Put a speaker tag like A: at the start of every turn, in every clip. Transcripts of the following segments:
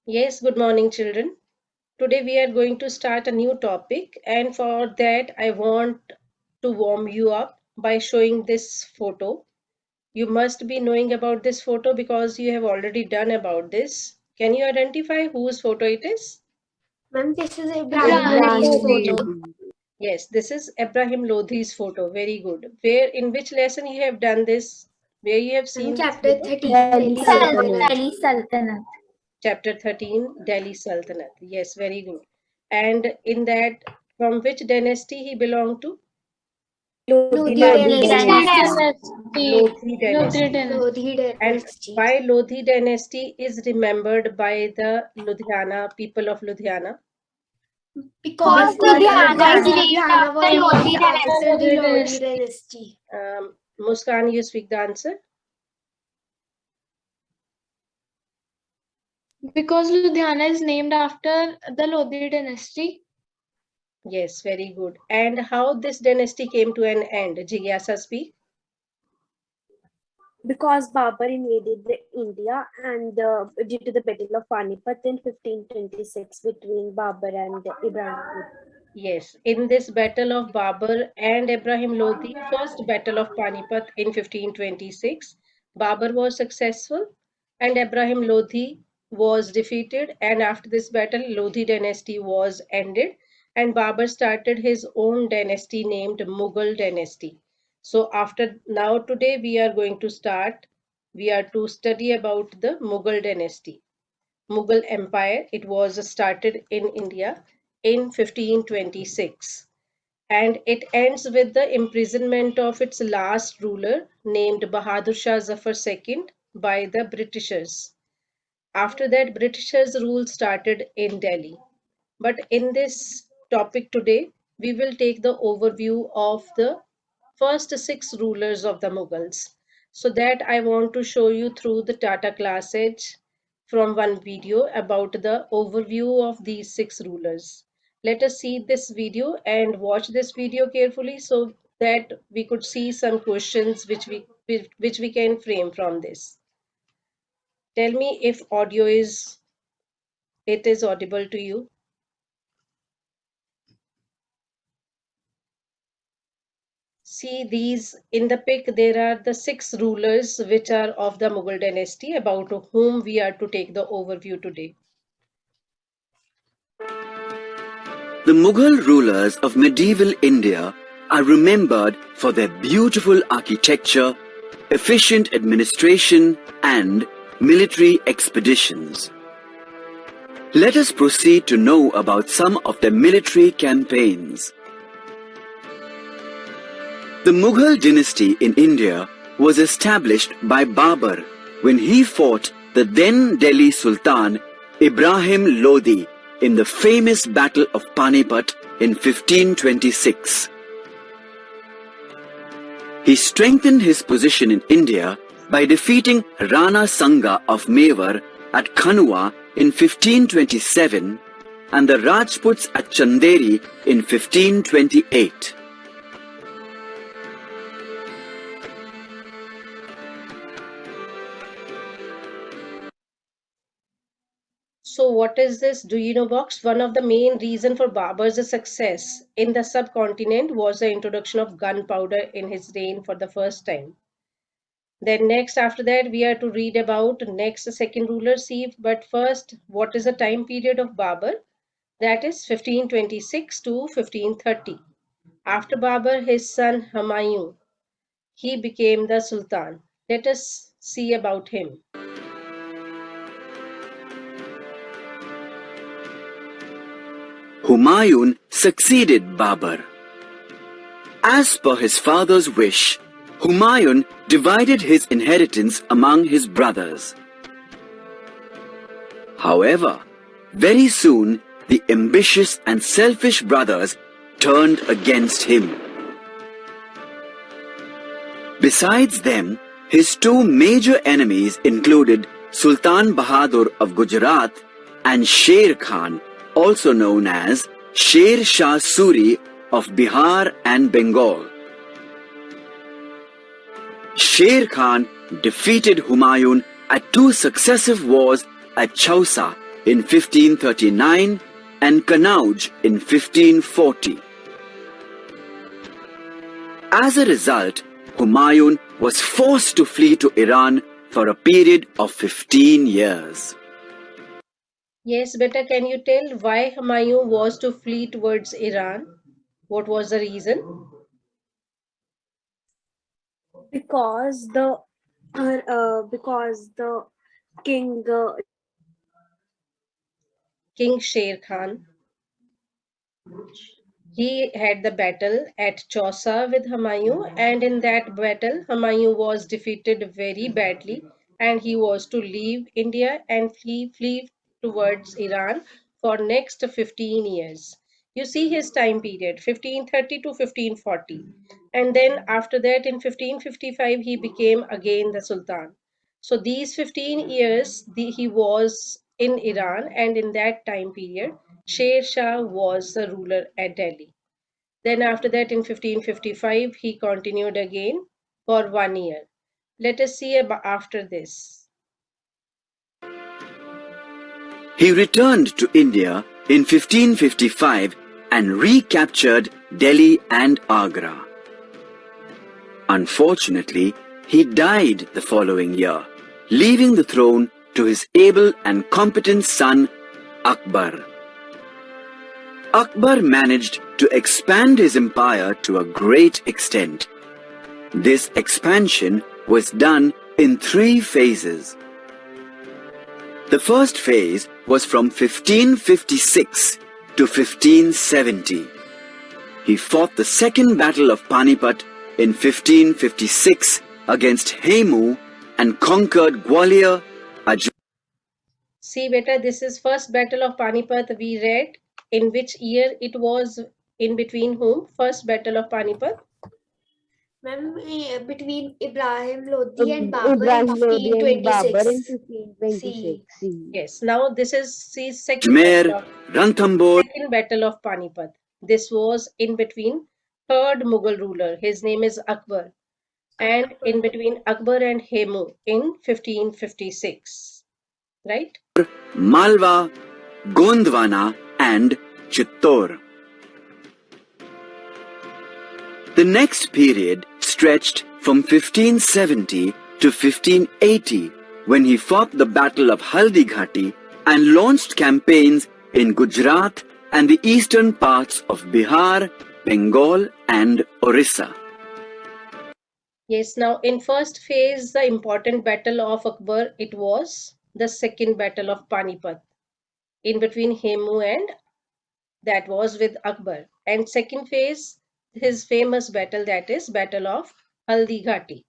A: Yes, good morning, children. Today we are going to start a new topic, and for that, I want to warm you up by showing this photo. You must be knowing about this photo because you have already done about this. Can you identify whose photo it is?
B: Ma'am, this is
C: Ibrahim
B: Ibrahim
C: Lodi.
B: photo.
A: Yes, this is Ibrahim Lodhi's photo. Very good. Where, in which lesson you have done this? Where you have
B: Ma'am,
A: seen this
B: chapter
A: photo?
B: 13, Delhi Sultanate.
C: Delhi Sultanate.
A: Chapter 13, Delhi Sultanate. Yes, very good. And in that, from which dynasty he belonged to?
B: Lodhi
C: Dynasty.
A: Lodhi
C: Lodi
A: dynasty.
B: Lodhi
A: And
B: dynasty.
A: why Lodhi dynasty is remembered by the Ludhiana people of Ludhiana?
B: Because
C: Ludhiana is named
B: Ludhiana was
C: after
B: named
C: Lodi
B: after the Lodhi
C: dynasty.
B: dynasty.
A: Muskan, you speak the answer.
C: Because Ludhiana is named after the Lodi dynasty.
A: Yes, very good. And how this dynasty came to an end? Jigyasa, speak.
D: Because Babur invaded India and due to the Battle of Panipat in 1526 between Babur and Ibrahim.
A: Yes, in this battle of Babur and Ibrahim Lodi, first battle of Panipat in 1526, Babur was successful and Ibrahim Lodi was defeated. And after this battle, Lodi dynasty was ended, and Babur started his own dynasty named Mughal dynasty. So after now today we are going to start. We are to study about the Mughal dynasty. Mughal Empire. It was started in India in 1526, and it ends with the imprisonment of its last ruler named Bahadur Shah Zafar II by the Britishers. After that, Britishers' rule started in Delhi. But in this topic today, we will take the overview of the first six rulers of the Mughals. So that I want to show you through the Tata Class Edge from one video about the overview of these six rulers. Let us see this video and watch this video carefully so that we could see some questions which we can frame from this. Tell me if audio is audible to you. See these in the pic, there are the six rulers which are of the Mughal dynasty about whom we are to take the overview today.
E: The Mughal rulers of medieval India are remembered for their beautiful architecture, efficient administration, and military expeditions. Let us proceed to know about some of their military campaigns. The Mughal dynasty in India was established by Babur when he fought the then Delhi Sultan Ibrahim Lodi in the famous Battle of Panipat in 1526. He strengthened his position in India by defeating Rana Sanga of Mewar at Khanua in 1527 and the Rajputs at Chanderi in 1528.
A: So what is this? Do you know box? One of the main reason for Babur's success in the subcontinent was the introduction of gunpowder in his reign for the first time. Then next after that we are to read about next second ruler Sif. But first, what is the time period of Babur? That is 1526 to 1530. After Babur, his son Humayun, he became the Sultan. Let us see about him.
E: Humayun succeeded Babur. As per his father's wish, Humayun divided his inheritance among his brothers. However, very soon the ambitious and selfish brothers turned against him. Besides them, his two major enemies included Sultan Bahadur of Gujarat and Sher Khan, also known as Sher Shah Suri of Bihar and Bengal. Sher Khan defeated Humayun at two successive wars at Chausa in 1539 and Kanauj in 1540. As a result, Humayun was forced to flee to Iran for a period of 15 years.
A: Yes, beta, can you tell why Humayun was to flee towards Iran? What was the reason?
D: Because the king
A: King Sher Khan. He had the battle at Chausa with Humayun, and in that battle, Humayun was defeated very badly, and he was to leave India and flee towards Iran for next 15 years. You see his time period, 1530 to 1540, and then after that, in 1555, he became again the Sultan. So these 15 years, he was in Iran, and in that time period, Sher Shah was the ruler at Delhi. Then after that, in 1555, he continued again for 1 year. Let us see after this.
E: He returned to India in 1555 and recaptured Delhi and Agra. Unfortunately, he died the following year, leaving the throne to his able and competent son Akbar. Akbar managed to expand his empire to a great extent. This expansion was done in 3 phases. The first phase was from 1556 to 1570. He fought the Second Battle of Panipat in 1556 against Hemu and conquered Gwalior, Ajmer.
A: See, beta, this is first battle of Panipat we read. In which year it was, in between whom? First battle of Panipat?
B: Ma'am, between Ibrahim Lodi and Babur in
F: Ibrahim Lodi and Babur in
B: 1526.
F: 1526.
A: Yes. Now this is the second battle of Panipat. This was in between third Mughal ruler. His name is Akbar. And in between Akbar and Hemu in 1556. Right?
E: Malwa, Gondwana and Chittor. The next period stretched from 1570 to 1580, when he fought the Battle of Haldi Ghati and launched campaigns in Gujarat and the eastern parts of Bihar, Bengal and Orissa.
A: Yes, now in first phase, the important battle of Akbar, it was the second battle of Panipat. In between Hemu and that was with Akbar. And second phase, his famous battle, that is Battle of Haldi Ghati.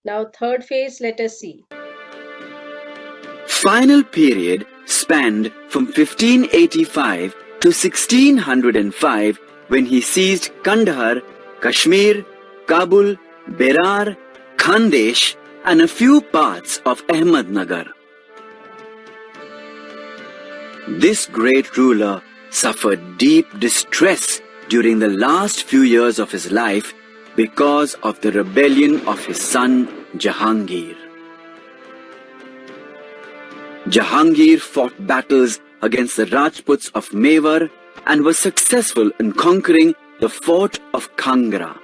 A: Now third phase, let us see.
E: Final period spanned from 1585 to 1605, when he seized Kandahar, Kashmir, Kabul, Berar, Khandesh and a few parts of Ahmednagar. This great ruler suffered deep distress during the last few years of his life because of the rebellion of his son Jahangir. Jahangir fought battles against the Rajputs of Mewar and was successful in conquering the fort of Kangra.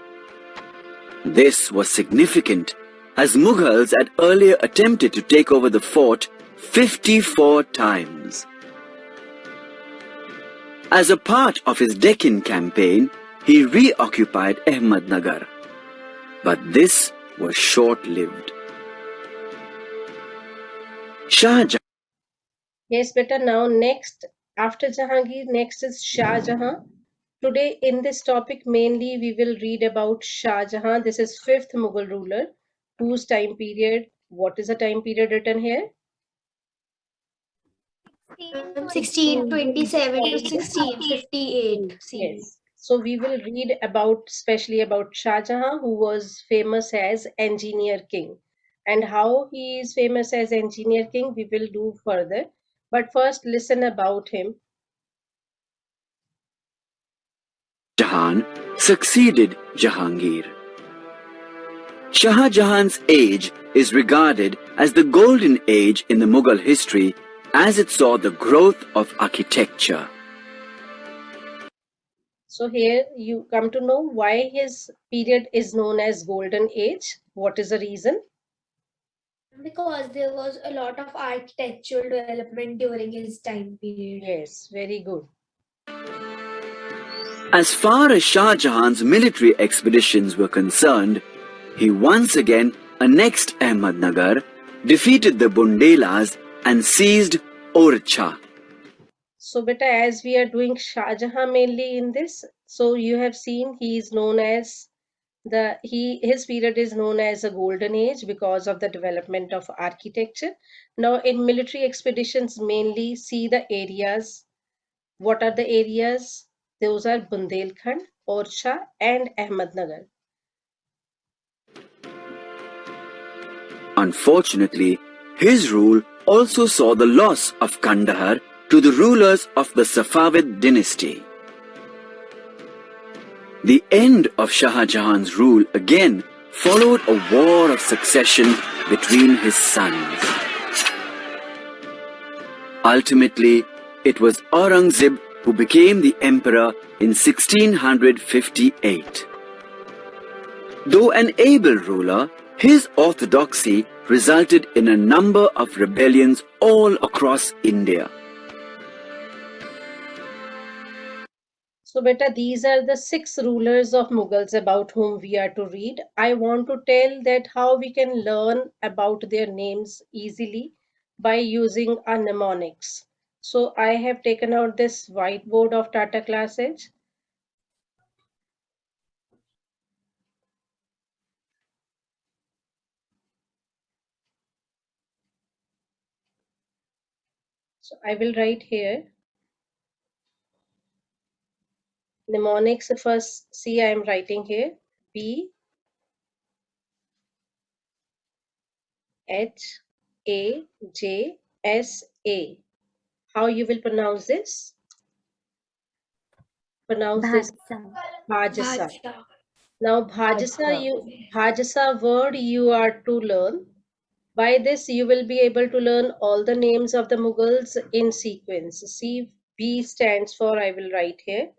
E: This was significant, as Mughals had earlier attempted to take over the fort 54 times. As a part of his Deccan campaign, he reoccupied Ahmednagar. But this was short-lived. Shah Jahan.
A: Yes, beta, now next, after Jahangir, next is Shah Jahan. Today in this topic, mainly we will read about Shah Jahan. This is 5th Mughal ruler, whose time period, what is the time period written here?
B: 1627 to 1658.
A: Yes. So we will read about, especially about Shah Jahan, who was famous as Engineer King. And how he is famous as Engineer King, we will do further. But first, listen about him.
E: Jahan succeeded Jahangir. Shah Jahan's age is regarded as the golden age in the Mughal history, as it saw the growth of architecture.
A: So here you come to know why his period is known as Golden Age. What is the reason?
B: Because there was a lot of architectural development during his time period.
A: Yes, very good.
E: As far as Shah Jahan's military expeditions were concerned, he once again annexed Ahmednagar, defeated the Bundelas and seized Orchha.
A: So beta, as we are doing Shah Jahan mainly in this, so you have seen he is known as his period is known as a golden age because of the development of architecture. Now in military expeditions mainly see the areas. What are the areas? Those are Bundelkhand, Orchha and Ahmednagar.
E: Unfortunately, his rule also saw the loss of Kandahar to the rulers of the Safavid dynasty. The end of Shah Jahan's rule again followed a war of succession between his sons. Ultimately, it was Aurangzeb who became the emperor in 1658. Though an able ruler, his orthodoxy resulted in a number of rebellions all across India.
A: So beta, these are the 6 rulers of Mughals about whom we are to read. I want to tell that how we can learn about their names easily by using a mnemonics. So I have taken out this whiteboard of Tata Classage. So I will write here mnemonics. First, see, I am writing here B H A J S A. How you will pronounce this? Pronounce this Bhajasa.
B: Bhajasa.
A: Now Bhajasa word you are to learn. By this you will be able to learn all the names of the Mughals in sequence. See, B stands for, I will write here.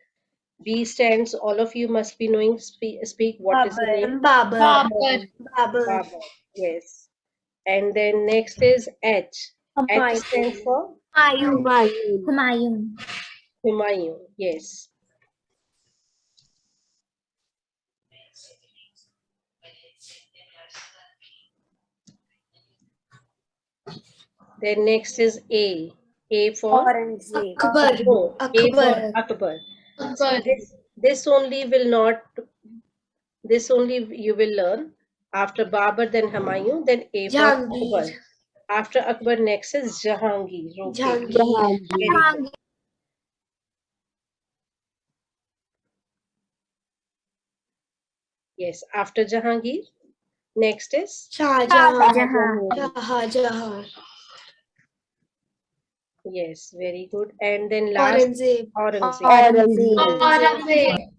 A: B stands, all of you must be knowing, speak what is the name?
B: Babur.
C: Babur.
B: Babur.
A: Babur. Yes. And then next is H. H stands for
F: Humayun.
A: Humayun. Yes. Then next is A. A for
D: Aurangzeb.
B: Akbar.
A: no, A for
B: Akbar.
A: Akbar.
C: Akbar.
A: See, this only will not, this only you will learn. After Babur, then Humayun, then A for Akbar.
B: Jahangir.
A: After Akbar, next is Jahangir. Okay.
B: Jahangir.
A: Very good. Yes, after Jahangir, next is
B: Shah Jahan. Jahan.
A: yes, very good. And then last
B: Aurangzeb.
A: Aurangzeb.
C: Aurangzeb.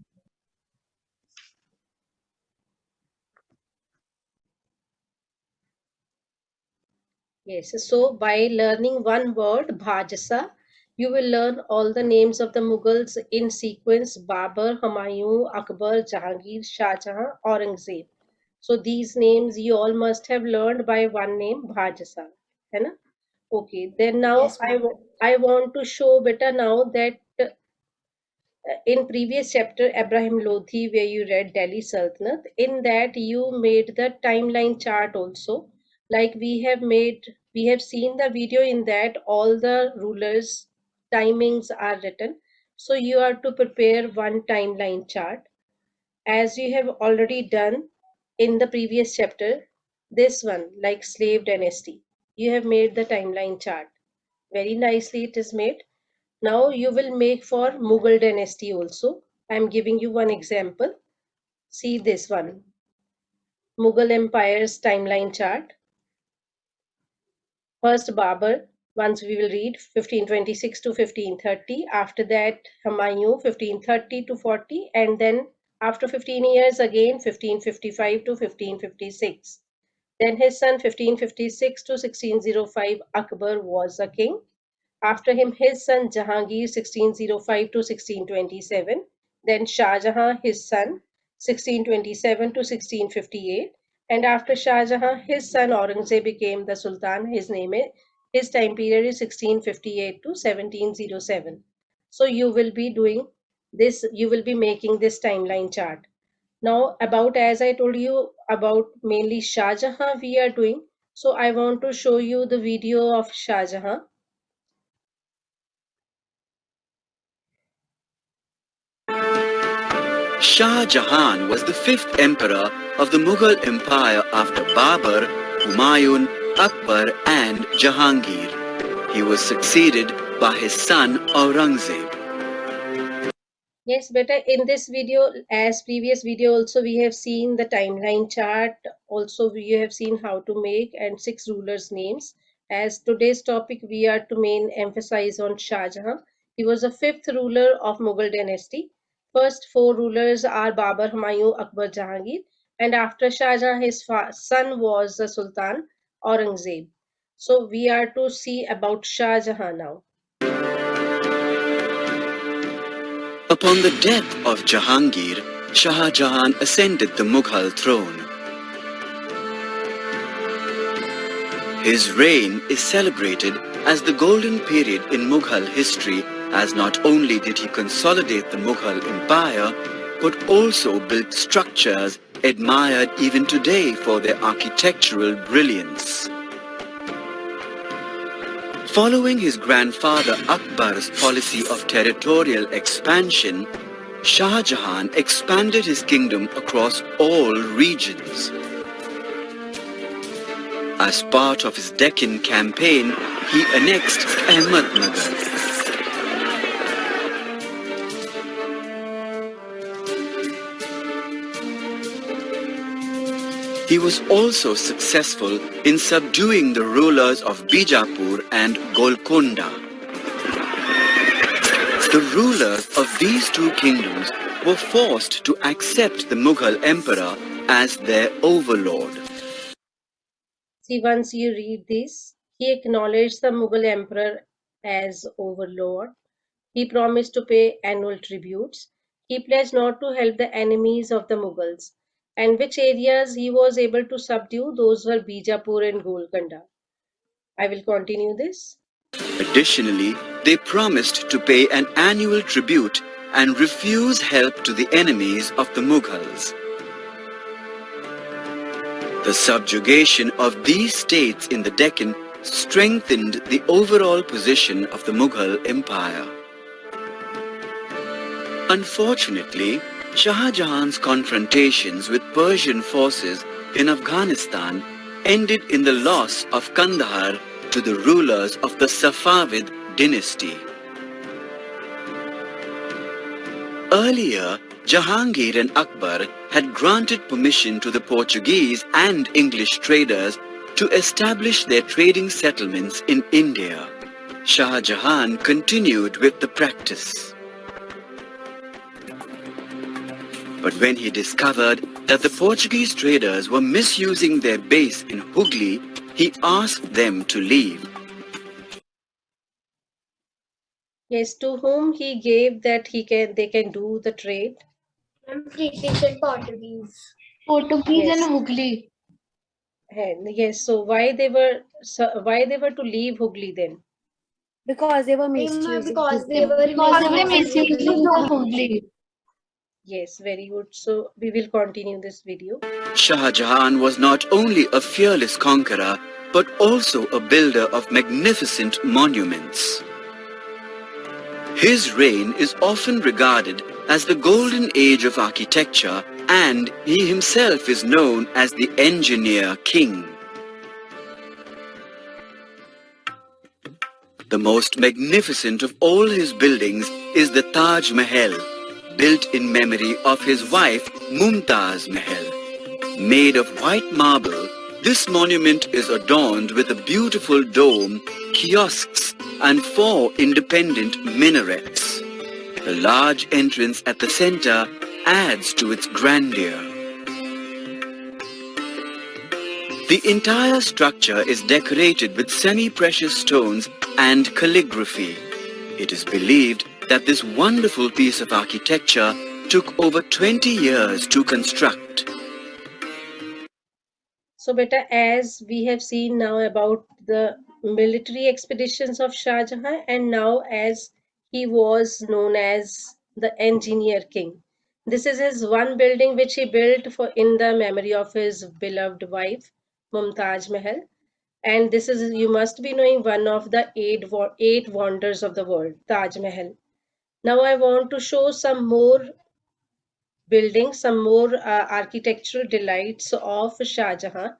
A: Yes, so by learning one word, Bhajasa, you will learn all the names of the Mughals in sequence: Babur, Humayun, Akbar, Jahangir, Shah Jahan, Aurangzeb. So these names you all must have learned by one name, Bhajasa. है ना? Okay, then now
B: Yes, ma'am.
A: I want to show better now that in previous chapter Ibrahim Lodhi, where you read Delhi Sultanate, in that you made the timeline chart also. Like we have seen the video in that all the rulers timings are written. So you are to prepare one timeline chart as you have already done in the previous chapter. This one, like slave dynasty, you have made the timeline chart. Very nicely it is made. Now you will make for Mughal dynasty also. I am giving you one example. See this one. Mughal Empire's timeline chart. First Babur, once we will read 1526 to 1530. After that Humayun 1530 to 40. And then after 15 years again 1555 to 1556. Then his son 1556 to 1605 Akbar was a king. After him, his son Jahangir, 1605 to 1627. Then Shah Jahan, his son, 1627 to 1658. And after Shah Jahan, his son Aurangzeb became the Sultan. His time period is 1658 to 1707. So you will be doing this, you will be making this timeline chart. Now, about, as I told you, about mainly Shah Jahan we are doing. So I want to show you the video of Shah Jahan.
E: Shah Jahan was the fifth emperor of the Mughal Empire after Babur, Humayun, Akbar and Jahangir. He was succeeded by his son Aurangzeb.
A: Yes, beta, in this video, as previous video also, we have seen the timeline chart. Also, we have seen how to make and 6 rulers' names. As today's topic, we are to main emphasize on Shah Jahan. He was the 5th ruler of Mughal dynasty. First 4 rulers are Babur, Humayun, Akbar, Jahangir. And after Shah Jahan, his son was the Sultan Aurangzeb. So we are to see about Shah Jahan now.
E: Upon the death of Jahangir, Shah Jahan ascended the Mughal throne. His reign is celebrated as the golden period in Mughal history, as not only did he consolidate the Mughal Empire, but also built structures admired even today for their architectural brilliance. Following his grandfather Akbar's policy of territorial expansion, Shah Jahan expanded his kingdom across all regions. As part of his Deccan campaign, he annexed Ahmednagar. He was also successful in subduing the rulers of Bijapur and Golconda. The rulers of these two kingdoms were forced to accept the Mughal emperor as their overlord.
A: See, once you read this, he acknowledged the Mughal emperor as overlord. He promised to pay annual tributes. He pledged not to help the enemies of the Mughals. And which areas he was able to subdue? Those were Bijapur and Golconda. I will continue this.
E: Additionally, they promised to pay an annual tribute and refuse help to the enemies of the Mughals. The subjugation of these states in the Deccan strengthened the overall position of the Mughal Empire. Unfortunately, Shah Jahan's confrontations with Persian forces in Afghanistan ended in the loss of Kandahar to the rulers of the Safavid dynasty. Earlier, Jahangir and Akbar had granted permission to the Portuguese and English traders to establish their trading settlements in India. Shah Jahan continued with the practice. But when he discovered that the Portuguese traders were misusing their base in Hooghly, he asked them to leave.
A: Yes, to whom he gave that they can do the trade?
B: British and Portuguese.
C: Portuguese
A: Yes.
C: and Hooghly.
A: And yes, so why they were to leave Hooghly then?
D: Because they were misusing.
B: Because they were
C: Because they were
B: misusing
C: misusing the Hooghly.
A: Yes, very good. So we will continue this video.
E: Shah Jahan was not only a fearless conqueror, but also a builder of magnificent monuments. His reign is often regarded as the golden age of architecture, and he himself is known as the Engineer King. The most magnificent of all his buildings is the Taj Mahal, built in memory of his wife Mumtaz Mahal. Made of white marble, this monument is adorned with a beautiful dome, kiosks, and 4 independent minarets. The large entrance at the center adds to its grandeur. The entire structure is decorated with semi-precious stones and calligraphy. It is believed that this wonderful piece of architecture took over 20 years to construct.
A: So, beta, as we have seen now about the military expeditions of Shah Jahan, and now as he was known as the Engineer King. This is his one building which he built for in the memory of his beloved wife, Mumtaz Mahal. And this is, you must be knowing, one of the eight wonders of the world, Taj Mahal. Now I want to show some more buildings, some more architectural delights of Shah Jahan.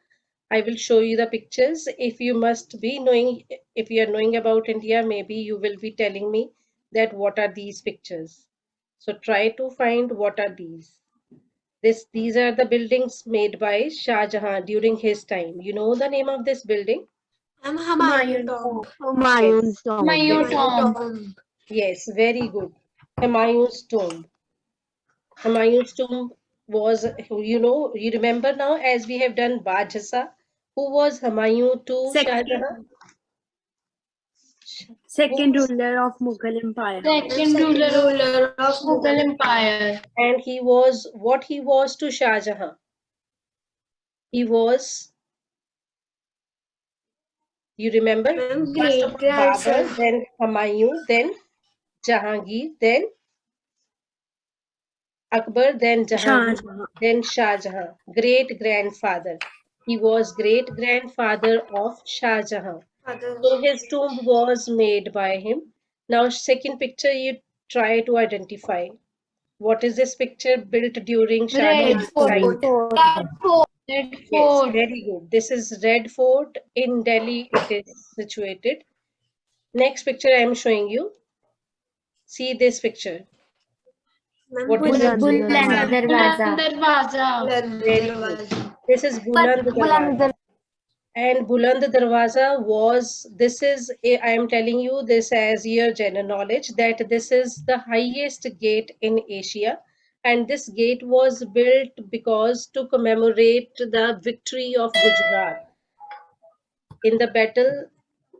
A: I will show you the pictures. If you must be knowing, if you are knowing about India, maybe you will be telling me that what are these pictures. So try to find what are these. These are the buildings made by Shah Jahan during his time. You know the name of this building?
B: Humayun Tomb.
F: Humayun's tomb.
C: Humayun
B: Humayun
C: tomb.
B: Tomb.
A: Yes, very good. Humayun's tomb. Humayun's tomb was, you remember now as we have done Bajasa, who was Humayun to Shah Jahan?
D: Second ruler of Mughal Empire.
C: Second ruler of Mughal Empire.
A: And he was what he was to Shah Jahan. He was, you remember? First of all,
B: Great
A: Babur,
B: grandson.
A: then Humayun, then Jahangir, then Akbar, then
D: Shah
A: Jahangir,
D: Jahan.
A: then Shah Jahan, great grandfather. He was great grandfather of Shah Jahan. So his tomb was made by him. Now, second picture, you try to identify. What is this picture built during Shah
C: Red
A: Jahan's time?
C: Fort.
F: Fort.
C: Red
A: Yes,
C: Fort.
A: very good. This is Red Fort in Delhi. It is situated. Next picture I am showing you. See this picture. What is it?
F: Buland
C: Buland
F: Darwaza.
C: Darwaza.
A: Very good. This is Buland Darwaza. And Buland Darwaza was, this is, I am telling you this as your general knowledge, that this is the highest gate in Asia. And this gate was built because to commemorate the victory of Gujarat. In the battle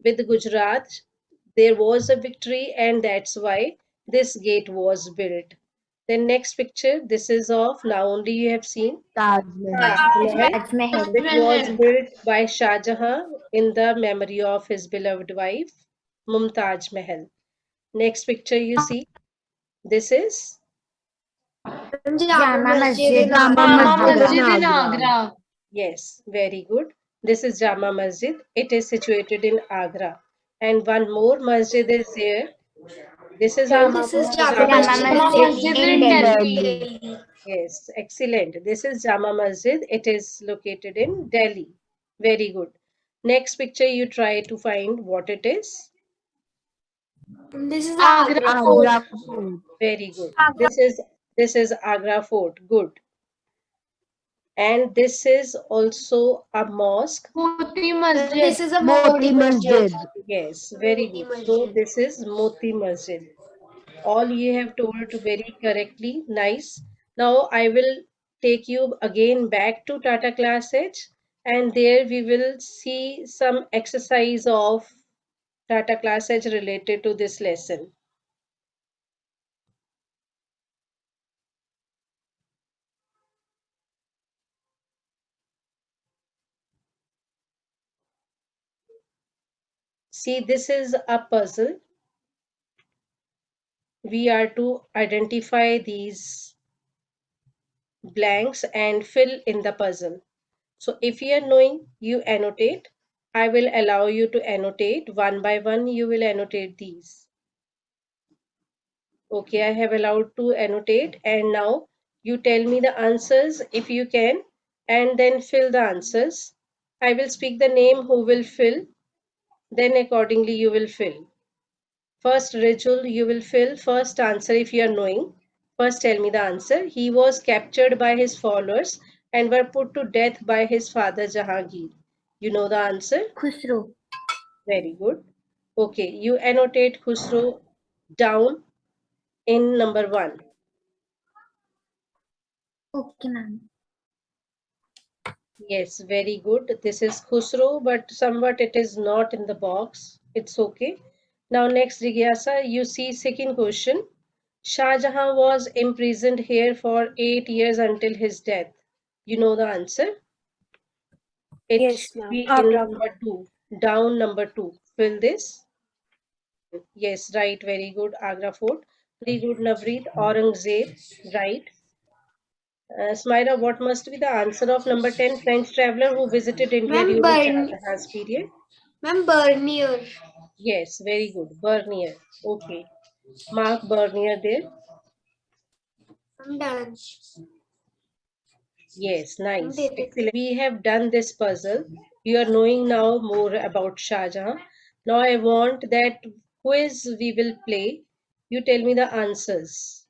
A: with Gujarat, there was a victory, and that's why this gate was built. Then next picture, this is of, now only you have seen
F: Taj
A: Taj
F: Mahal.
A: Mahal,
F: Taj Mahal.
A: which was
C: Mahal.
A: built by Shah Jahan in the memory of his beloved wife, Mumtaz Mahal. Next picture you see, this is,
B: Jama Masjid in
F: Jama
B: Agra.
C: Jama
F: Masjid
C: Masjid
F: in
C: in
F: Agra.
C: Agra.
A: yes, very good. This is Jama Masjid. It is situated in Agra. And one more masjid is there. This is
C: Jama
B: This is
A: also
B: Jama
A: Jama
B: Masjid
C: Masjid
B: in
C: in
B: Delhi.
C: Delhi.
A: Yes, excellent. This is Jama Masjid. It is located in Delhi. Very good. Next picture, you try to find what it is.
B: This is
C: Agra
B: Agra
C: Fort.
F: Agra Fort.
A: Very good. This is Agra Fort. Good. And this is also a mosque.
C: Moti
B: And
C: Masjid.
B: this is a
F: Moti Masjid.
A: Yes, very
B: Moti
A: good. So
B: Masjid.
A: this is Moti Masjid. All you have told very correctly. Nice. Now I will take you again back to Tata Class Edge, and there we will see some exercise of Tata Class Edge related to this lesson. See, this is a puzzle. We are to identify these blanks and fill in the puzzle. So if you are knowing, you annotate. I will allow you to annotate one by one. You will annotate these. Okay, I have allowed to annotate, and now you tell me the answers if you can, and then fill the answers. I will speak the name who will fill, then accordingly you will fill. First, Rajul, you will fill first answer if you are knowing. First, tell me the answer. He was captured by his followers and were put to death by his father Jahangir. You know the answer?
F: Khusro.
A: Very good. Okay, you annotate Khusro down in number 1.
F: Okay, ma'am.
A: Yes, very good. This is Khusro, but somewhat it is not in the box. It's okay. Now next, Jigyasa, you see second question. Shah Jahan was imprisoned here for 8 years until his death. You know the answer? It
D: Yes,
A: should
D: ma'am.
A: be in
D: Agra.
A: number 2, down number 2. Fill this. Yes, right, very good. Agra Fort. Very good, Navreet. Aurangzeb, right. Smaira, what must be the answer of number 10? French traveler who visited India
B: Ma'am,
A: during Shah Jahan's period?
B: Bernier.
A: Yes, very good. Bernier. Okay. Mark Bernier there.
B: I'm done.
A: Yes, nice.
B: Did it.
A: Excellent. We have done this puzzle. You are knowing now more about Shah Jahan. Now I want that quiz we will play. You tell me the answers.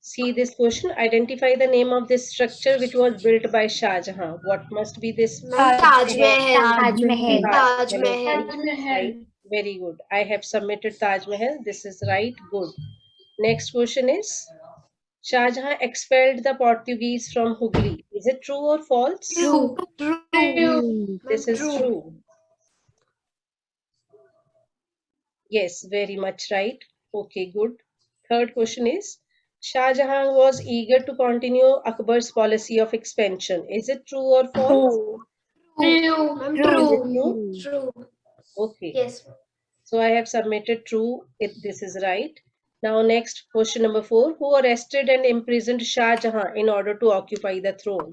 A: See this question. Identify the name of this structure which was built by Shah Jahan. What must be this?
B: Ma'am, Taj Mahal.
F: Taj Mahal.
B: Taj
A: Mahal.
B: Mahal.
C: Taj Mahal.
A: Right. Very good. I have submitted Taj Mahal. This is right. Good. Next question is Shah Jahan expelled the Portuguese from Hooghly. Is it true or false?
B: True.
A: This is true. Yes, very much right. Okay, good. Third question is Shah Jahan was eager to continue Akbar's policy of expansion. Is it true or false?
B: True. Ma'am,
A: True.
B: True.
A: Okay.
B: Yes.
A: So I have submitted true. This is right. Now next question number 4. Who arrested and imprisoned Shah Jahan in order to occupy the throne?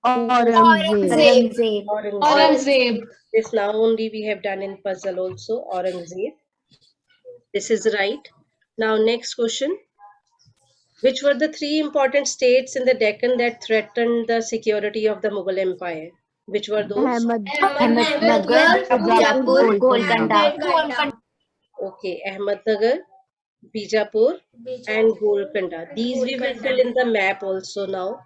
F: Aurangzeb.
C: Aurangzeb.
A: This now only we have done in puzzle also. Aurangzeb. This is right. Now next question. Which were the 3 important states in the Deccan that threatened the security of the Mughal Empire? Which were those?
F: Ahmednagar, Bijapur, Golconda.
A: Okay, Ahmednagar, Bijapur, and Golconda. These we will fill in the map also now.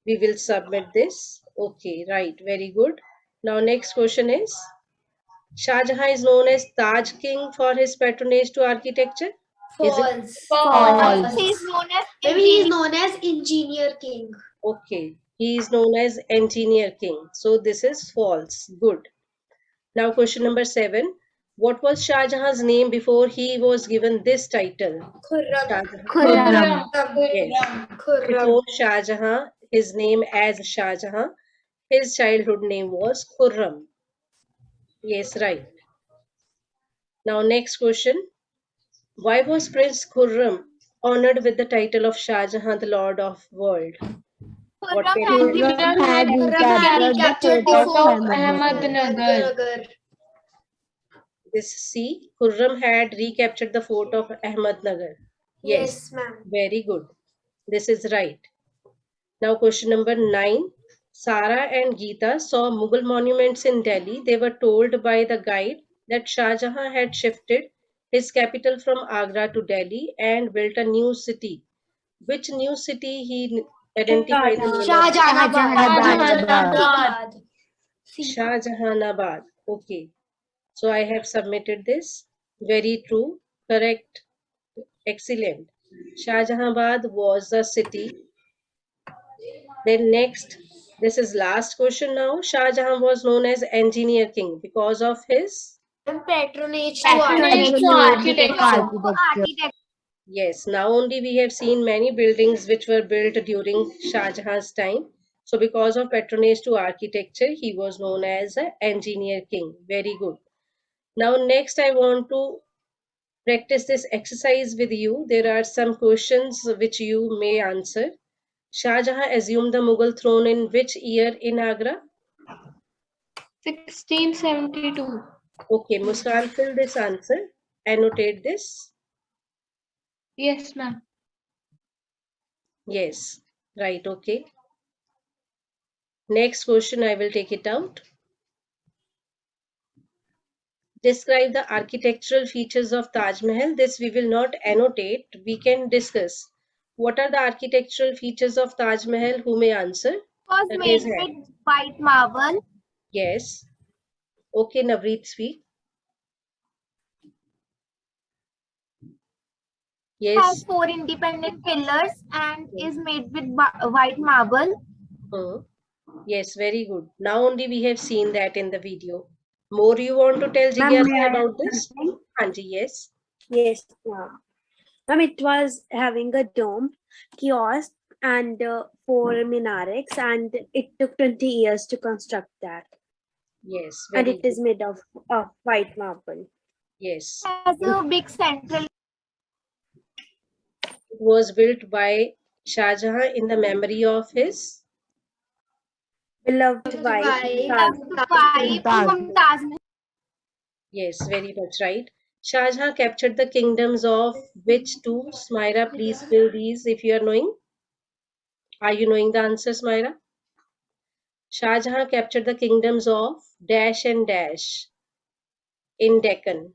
A: We will submit this. Okay, right, very good. Now next question is, Shah Jahan is known as Taj King for his patronage to architecture. Is it?
F: False.
B: He is known as Engineer King.
A: Okay, he is known as Engineer King. So this is false. Good. Now question number 7. What was Shah Jahan's name before he was given this title? Shah Jahan.
F: Khurram.
A: Yes. Before Shah Jahan, his name as Shah Jahan, his childhood name was Khurram. Yes, right. Now next question. Why was Prince Khurram honored with the title of Shah Jahan, the Lord of World? What can you say?
F: Khurram had recaptured the fort of Ahmednagar.
C: Ahmednagar.
A: This C. Khurram had recaptured the fort of Ahmednagar. Yes,
B: ma'am.
A: very good. This is right. Now question number 9. Sara and Geeta saw Mughal monuments in Delhi. They were told by the guide that Shah Jahan had shifted his capital from Agra to Delhi and built a new city. Which new city he identified the name of?
F: Shahjahanabad.
A: Shah Jahanabad. Okay. So I have submitted this. Very true. Correct. Excellent. Shah Jahanabad was the city. Then next, this is last question now. Shah Jahan was known as Engineer King because of his.
B: Patronage
C: to architecture.
A: Yes, now only we have seen many buildings which were built during Shah Jahan's time. So because of patronage to architecture, he was known as an Engineer King. Very good. Now next I want to practice this exercise with you. There are some questions which you may answer. Shah Jahan assumed the Mughal throne in which year in Agra?
C: 1672.
A: Okay, Muskan, fill this answer. Annotate this.
C: Yes, ma'am.
A: Yes, right, okay. Next question, I will take it out. Describe the architectural features of Taj Mahal. This we will not annotate. We can discuss. What are the architectural features of Taj Mahal? Who may answer?
F: Was
A: Raise
F: made
A: hand.
F: with white marble.
A: Yes. Okay, Navreet, speak. Yes.
F: Has 4 independent pillars and is made with white marble.
A: Yes, very good. Now only we have seen that in the video. More you want to tell
D: Ma'am, may
A: Jigyasa
D: I
A: about
D: add
A: this?
D: something?
A: Hanji, yes.
D: Yes, ma'am. Ma'am, it was having a dome, kiosk, and 4 minarets, and it took 20 years to construct that.
A: Yes,
D: And
A: very
D: it is
A: good.
D: made of white marble.
A: Yes.
F: Has a big central.
A: It was built by Shah Jahan in the memory of his.
D: Beloved wife,
B: Wife,
F: Wife Mumtaz Mahal.
A: Yes, very much right. Shah Jahan captured the kingdoms of which two? Smaira, please fill these if you are knowing. Are you knowing the answers, Smaira? Shah Jahan captured the kingdoms of dash and dash in Deccan.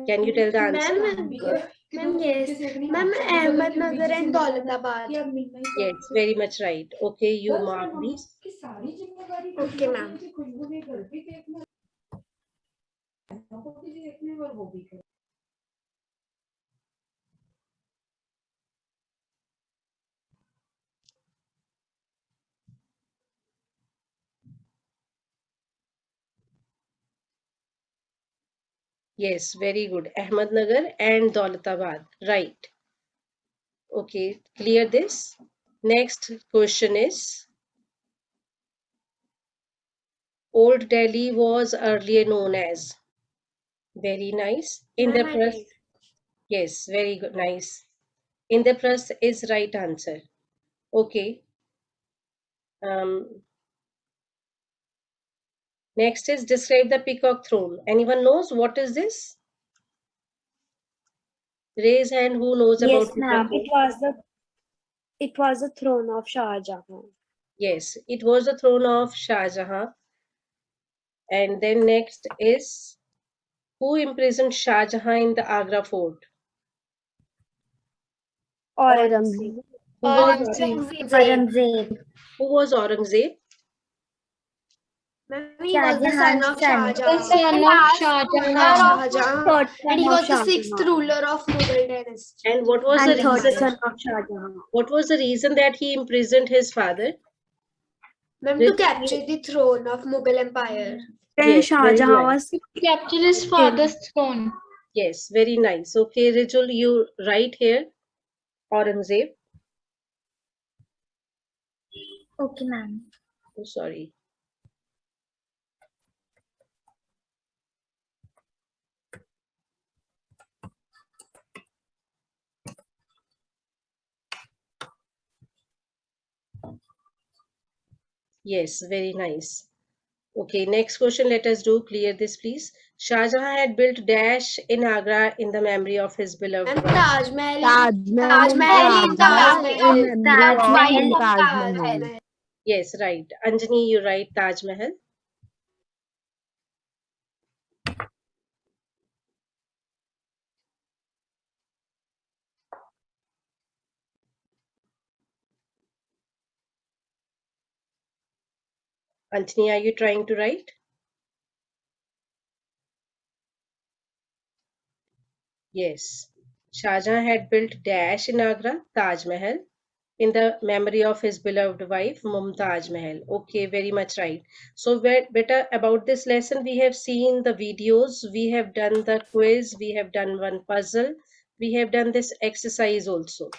A: Can you tell the answer?
B: ma'am, yes. Ma'am, Ahmednagar and Daulatabad.
A: Yes, very much right. Okay, you mark these.
B: Okay, ma'am.
A: Yes, very good. Ahmednagar and Daulatabad. Right. Okay, clear this. Next question is Old Delhi was earlier known as. Very nice.
B: Ma'am, I
A: Indraprasth.
B: did.
A: Yes, very good. Nice. Indraprasth is right answer. Okay. Um, next is describe the Peacock Throne. Anyone knows what is this? Raise hand who knows about
D: Yes,
A: Peacock
D: ma'am.
A: Throne.
D: It was the throne of Shah Jahan.
A: Yes, it was the throne of Shah Jahan. And then next is who imprisoned Shah Jahan in the Agra fort?
D: Aurangzeb.
A: Who was
F: Aurangzeb.
A: who was Aurangzeb?
B: Ma'am, he was the son of Shah
C: The
B: Jahan.
C: son of Shah Jahan.
B: Shah Jahan.
D: Third
B: And he
D: son of
B: was the
D: Shah
B: sixth
D: Jahan.
B: ruler of Mughal dynasty.
A: And what was
D: And
A: the
D: third
A: reason?
D: son of Shah Jahan.
A: What was the reason that he imprisoned his father?
B: Ma'am, to capture the throne of Mughal Empire.
D: Then
A: Yes,
D: Shah
A: very
D: Jahan
A: nice.
D: was
C: To capture his father's throne.
A: Yes, very nice. Okay, Rijul, you write here Aurangzeb.
F: Okay, ma'am.
A: Oh, sorry. Yes, very nice. Okay, next question. Let us do clear this, please. Shah Jahan had built dash in Agra in the memory of his beloved
B: And
A: wife.
B: Taj Mahal.
F: Taj Mahal in
B: Taj
F: the memory of
B: Taj
F: Mumtaz Mahal.
A: Yes, right. Anjani, you write Taj Mahal. Anjani, are you trying to write? Yes. Shah Jahan had built dash in Agra, Taj Mahal, in the memory of his beloved wife, Mumtaz Mahal. Okay, very much right. So, better about this lesson, we have seen the videos, we have done the quiz, we have done one puzzle, we have done this exercise also.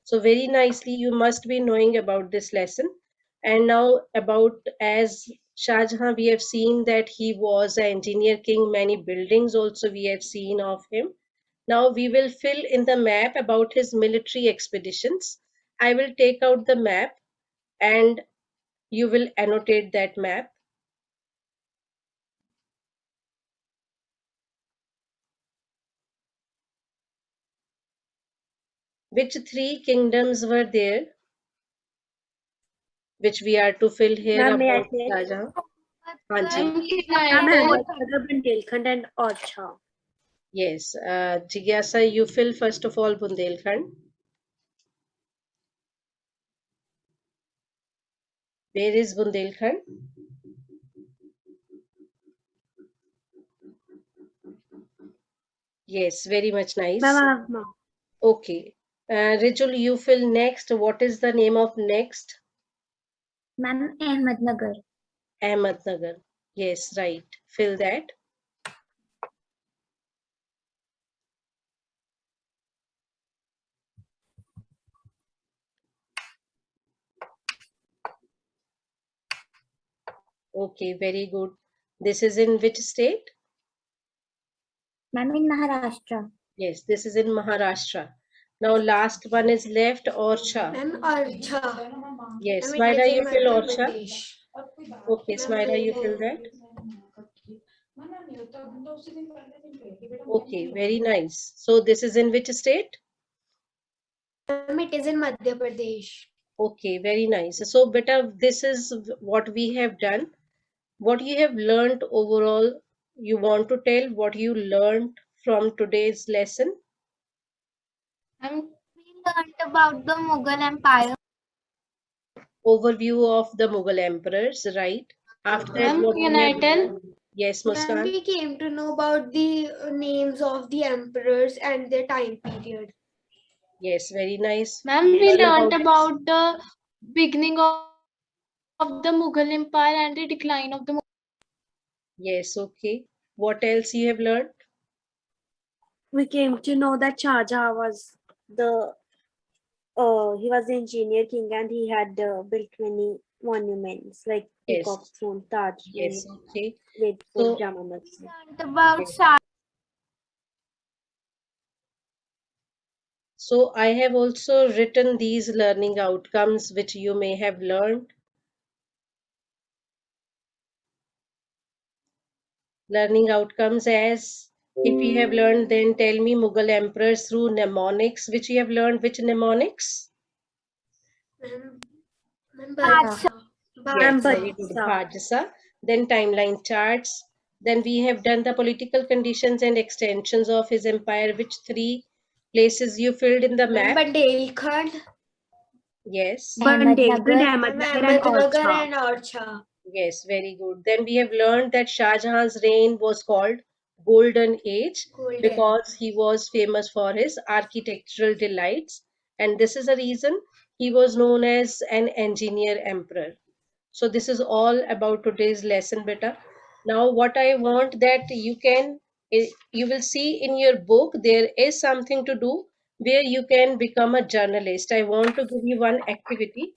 A: So, very nicely, you must be knowing about this lesson. And now, about as Shah Jahan, we have seen that he was an engineer king, many buildings also we have seen of him. Now we will fill in the map about his military expeditions. I will take out the map and you will annotate that map. Which three kingdoms were there? Which we are to fill here
D: Ma'am, may I
A: about
D: say?
A: Shah Jahan? Hanji.
D: Ahmednagar, Bundelkhand, and Orchha.
A: Yes. Jigyasa, you fill first of all Bundelkhand. Where is Bundelkhand? Yes, very much nice.
D: Ma'am,
A: Okay. Rijul, you fill next. What is the name of next?
B: Ma'am, Ahmednagar.
A: Ahmednagar. Yes, right. Fill that. Okay, very good. This is in which state?
B: Ma'am, in Maharashtra.
A: Yes, this is in Maharashtra. Now last one is left, Orcha.
B: Ma'am, Archa.
A: Yes,
B: Ma'am, it
A: Smaila,
B: is
A: you
B: in
A: fill
B: Madhya
A: Orcha.
B: Pradesh.
A: Okay, Smaila, you fill that. Okay, very nice. So this is in which state?
B: Ma'am, it is in Madhya Pradesh.
A: Okay, very nice. So, beta, this is what we have done. What you have learned overall, you want to tell what you learned from today's lesson?
F: We learned about the Mughal Empire.
A: Overview of the Mughal emperors, right? After that,
C: Ma'am,
A: what
C: can
A: we
C: I
A: have
C: tell?
A: Yes,
B: Ma'am,
A: Muskan.
B: we came to know about the names of the emperors and their time period.
A: Yes, very nice.
C: Ma'am, we
A: All
C: learnt
A: about
C: about the beginning of the Mughal Empire and the decline of the Mughal.
A: Yes, okay. What else you have learned?
D: We came to know that Shah Jahan was the he was the engineer king and he had built many monuments like
A: Yes,
D: Peacock Throne, Taj
A: yes,
D: Mahal,
A: okay.
D: Red
A: So,
D: Fort, Jama Masjid.
F: Learned about
A: yes.
F: Shah.
A: So I have also written these learning outcomes which you may have learned. Learning outcomes as if you have learned, then tell me Mughal emperors through mnemonics, which you have learned, which mnemonics?
B: Ma'am,
F: Badshah.
A: Yes,
B: Badshah.
A: very good. Bhajasa. Then timeline charts. Then we have done the political conditions and extensions of his empire. Which three places you filled in the
B: Ma'am,
A: map?
B: Bundelkhand.
A: Yes.
D: Bundelkhand,
B: Ma'am,
D: Ahmednagar and
B: Ahmednagar
D: Orcha.
B: and Orcha.
A: Yes, very good. Then we have learned that Shah Jahan's reign was called Golden Age
B: Golden.
A: because he was famous for his architectural delights, and this is a reason he was known as an engineer emperor. So this is all about today's lesson, beta. Now, what I want that you will see in your book there is something to do where you can become a journalist. I want to give you one activity.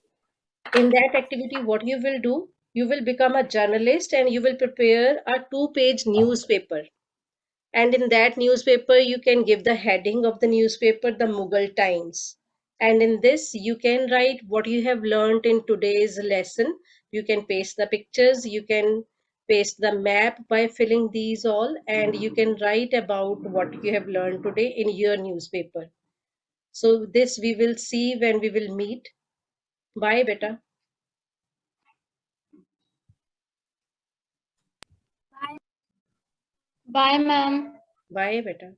A: In that activity, what you will do, you will become a journalist and you will prepare a 2-page newspaper. And in that newspaper, you can give the heading of the newspaper, the Mughal Times. And in this, you can write what you have learned in today's lesson. You can paste the pictures, you can paste the map by filling these all, and you can write about what you have learned today in your newspaper. So this we will see when we will meet. Bye, beta.
C: Bye, ma'am.
A: Bye, beta.